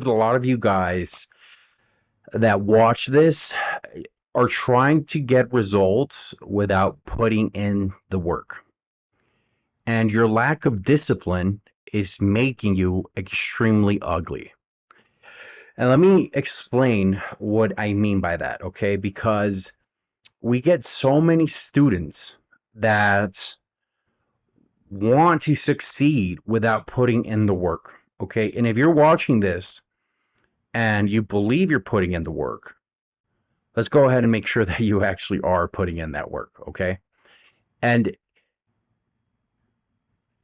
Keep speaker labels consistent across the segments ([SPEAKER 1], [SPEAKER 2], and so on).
[SPEAKER 1] a lot of you guys that watch this are trying to get results without putting in the work. And your lack of discipline is making you extremely ugly. And let me explain what I mean by that, okay? Because we get so many students that want to succeed without putting in the work, okay? And if you're watching this and you believe you're putting in the work, let's go ahead and make sure that you actually are putting in that work, okay? And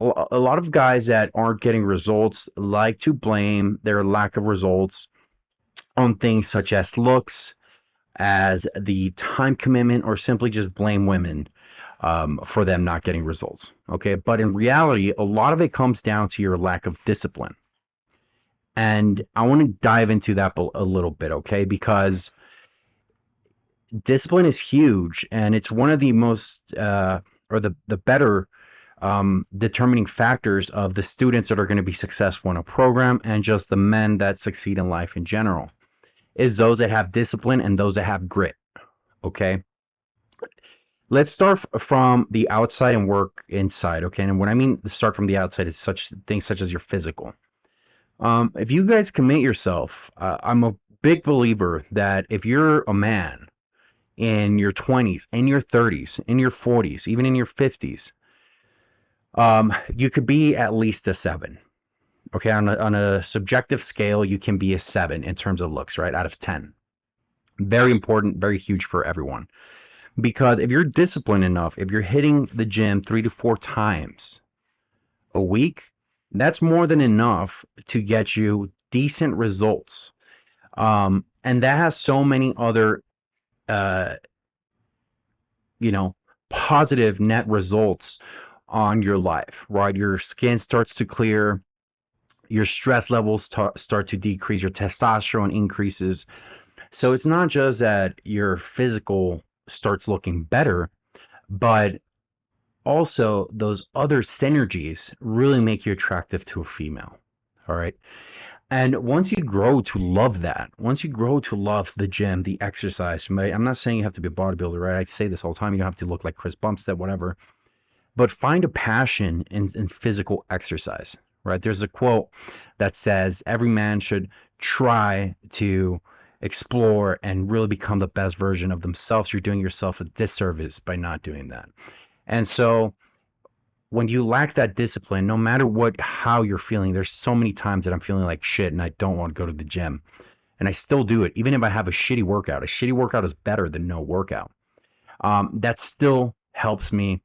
[SPEAKER 1] a lot of guys that aren't getting results like to blame their lack of results on things such as looks, as the time commitment, or simply just blame women for them not getting results. Okay, but in reality, a lot of it comes down to your lack of discipline. And I want to dive into that a little bit, okay? Because discipline is huge, and it's one of the most or the better determining factors of the students that are going to be successful in a program, and just the men that succeed in life in general, is those that have discipline and those that have grit. Okay, let's start from the outside and work inside. Okay, and what I mean start from the outside is such things such as your physical. If you guys commit yourself, I'm a big believer that if you're a man in your 20s, in your 30s, in your 40s, even in your 50s, you could be at least a 7. Okay, on a subjective scale, you can be a 7 in terms of looks, right, out of 10. Very important, very huge for everyone. Because if you're disciplined enough, if you're hitting the gym 3 to 4 times a week, that's more than enough to get you decent results. And that has so many other, uh, positive net results on your life, right? Your skin starts to clear, your stress levels start to decrease, your testosterone increases. So it's not just that your physical starts looking better, but also those other synergies really make you attractive to a female. All right. And once you grow to love that, once you grow to love the gym, the exercise, right? I'm not saying you have to be a bodybuilder, right? I say this all the time. You don't have to look like Chris Bumstead, whatever. But find a passion in physical exercise, right? There's a quote that says every man should try to explore and really become the best version of themselves. You're doing yourself a disservice by not doing that. And so when you lack that discipline, no matter how you're feeling, there's so many times that I'm feeling like shit and I don't want to go to the gym. And I still do it, even if I have a shitty workout. A shitty workout is better than no workout. That still helps me,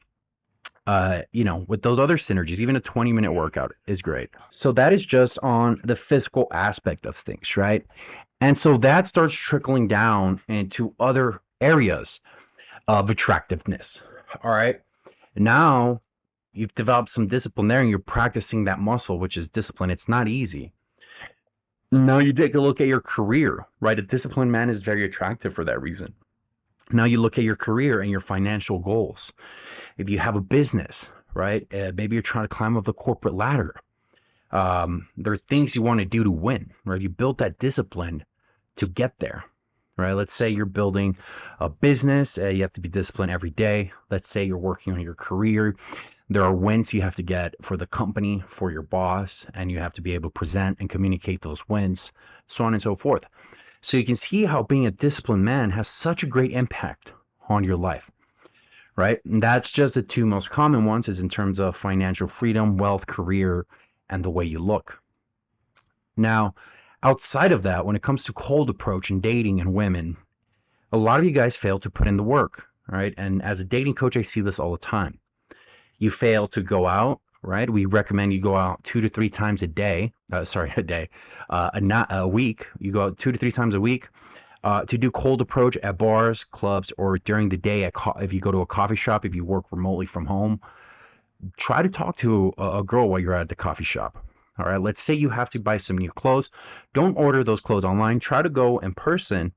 [SPEAKER 1] with those other synergies. Even a 20-minute workout is great. So that is just on the physical aspect of things, right? And so that starts trickling down into other areas of attractiveness. All right. Now you've developed some discipline there and you're practicing that muscle, which is discipline. It's not easy. Now you take a look at your career, right? A disciplined man is very attractive for that reason. Now you look at your career and your financial goals. If you have a business, right? Maybe you're trying to climb up the corporate ladder. There are things you want to do to win, right? You built that discipline to get there, right? Let's say you're building a business. You have to be disciplined every day. Let's say you're working on your career. There are wins you have to get for the company, for your boss, and you have to be able to present and communicate those wins, so on and so forth. So you can see how being a disciplined man has such a great impact on your life, right? And that's just the two most common ones, is in terms of financial freedom, wealth, career, and the way you look. Now, outside of that, when it comes to cold approach and dating and women, a lot of you guys fail to put in the work, right? And as a dating coach, I see this all the time. You fail to go out, right? We recommend you go out 2 to 3 times a day. A week. You go out 2 to 3 times a week to do cold approach at bars, clubs, or during the day if you go to a coffee shop, if you work remotely from home. Try to talk to a girl while you're at the coffee shop. All right. Let's say you have to buy some new clothes. Don't order those clothes online. Try to go in person,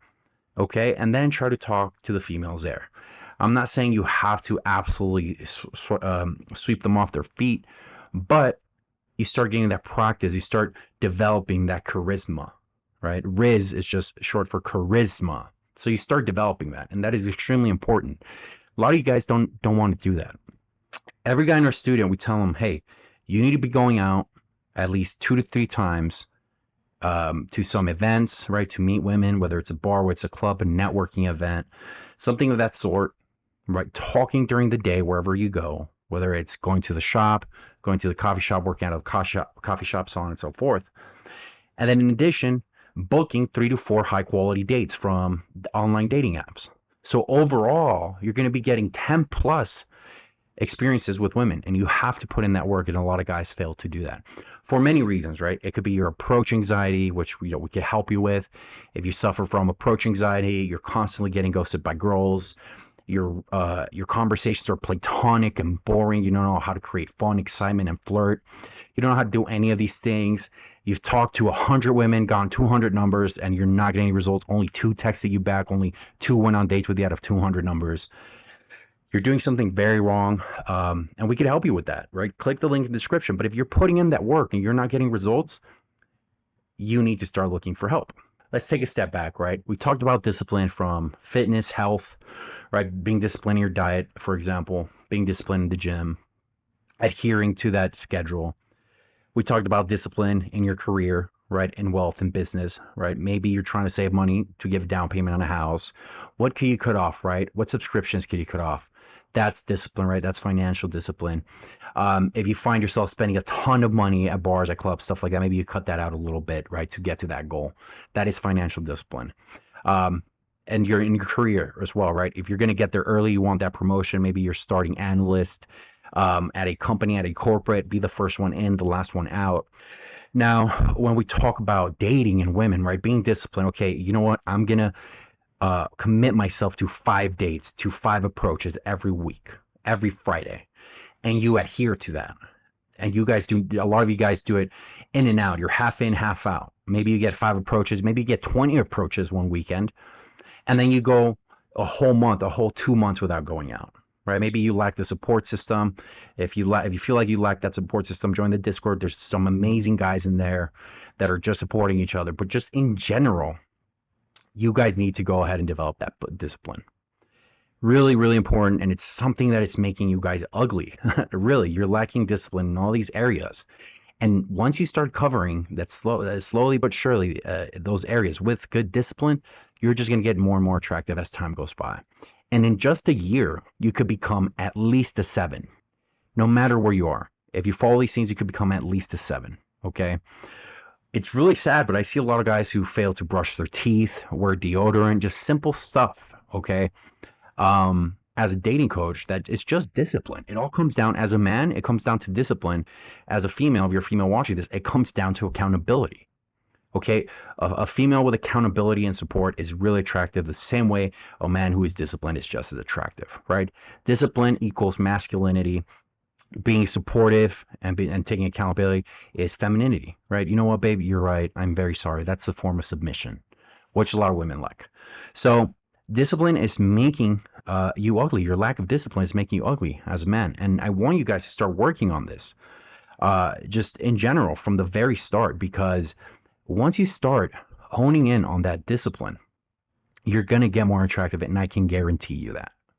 [SPEAKER 1] okay? And then try to talk to the females there. I'm not saying you have to absolutely sweep them off their feet, but you start getting that practice. You start developing that charisma, right? Riz is just short for charisma. So you start developing that, and that is extremely important. A lot of you guys don't want to do that. Every guy in our studio, we tell them, hey, you need to be going out at least 2 to 3 times to some events, right? To meet women, whether it's a bar, whether it's a club, a networking event, something of that sort, right? Talking during the day, wherever you go, whether it's going to the shop, going to the coffee shop, working out of the coffee shop, so on and so forth. And then in addition, booking 3 to 4 high quality dates from the online dating apps. So overall, you're going to be getting 10 plus experiences with women, and you have to put in that work, and a lot of guys fail to do that for many reasons, right? It could be your approach anxiety, which we can help you with. If you suffer from approach anxiety, you're constantly getting ghosted by girls, your conversations are platonic and boring, you don't know how to create fun, excitement, and flirt, you don't know how to do any of these things. You've talked to 100 women, gotten 200 numbers, and you're not getting any results. Only 2 texted you back, only 2 went on dates with you out of 200 numbers. You're doing something very wrong, and we can help you with that, right? Click the link in the description. But if you're putting in that work and you're not getting results, you need to start looking for help. Let's take a step back, right? We talked about discipline from fitness, health, right? Being disciplined in your diet, for example, being disciplined in the gym, adhering to that schedule. We talked about discipline in your career, right? In wealth and business, right? Maybe you're trying to save money to give a down payment on a house. What can you cut off, right? What subscriptions can you cut off? That's discipline, right? That's financial discipline. If you find yourself spending a ton of money at bars, at clubs, stuff like that, maybe you cut that out a little bit, right, to get to that goal. That is financial discipline. And you're in your career as well, right? If you're going to get there early, you want that promotion. Maybe you're starting analyst at a company, at a corporate, be the first one in, the last one out. Now, when we talk about dating and women, right, being disciplined, okay, you know what? I'm going to commit myself to 5 dates, to 5 approaches every week, every Friday, and you adhere to that. And you guys do, a lot of you guys do it in and out. You're half in, half out. Maybe you get 5 approaches, maybe you get 20 approaches one weekend, and then you go a whole month, a whole 2 months without going out. Right? Maybe you lack the support system. If you feel like you lack that support system, join the Discord. There's some amazing guys in there that are just supporting each other. But just in general, you guys need to go ahead and develop that discipline. Really, really important, and it's something that is making you guys ugly. Really, you're lacking discipline in all these areas. And once you start covering that slowly but surely those areas with good discipline, you're just going to get more and more attractive as time goes by. And in just a year, you could become at least a 7, no matter where you are. If you follow these things, you could become at least a 7, okay? It's really sad, but I see a lot of guys who fail to brush their teeth, wear deodorant, just simple stuff, okay? As a dating coach, that it's just discipline. It all comes down, as a man, it comes down to discipline. As a female, if you're a female watching this, it comes down to accountability. Okay, a female with accountability and support is really attractive. The same way a man who is disciplined is just as attractive, right? Discipline equals masculinity. Being supportive and taking accountability is femininity, right? You know what, babe? You're right. I'm very sorry. That's a form of submission, which a lot of women like. So discipline is making you ugly. Your lack of discipline is making you ugly as a man. And I want you guys to start working on this just in general from the very start, because once you start honing in on that discipline, you're going to get more attractive, and I can guarantee you that.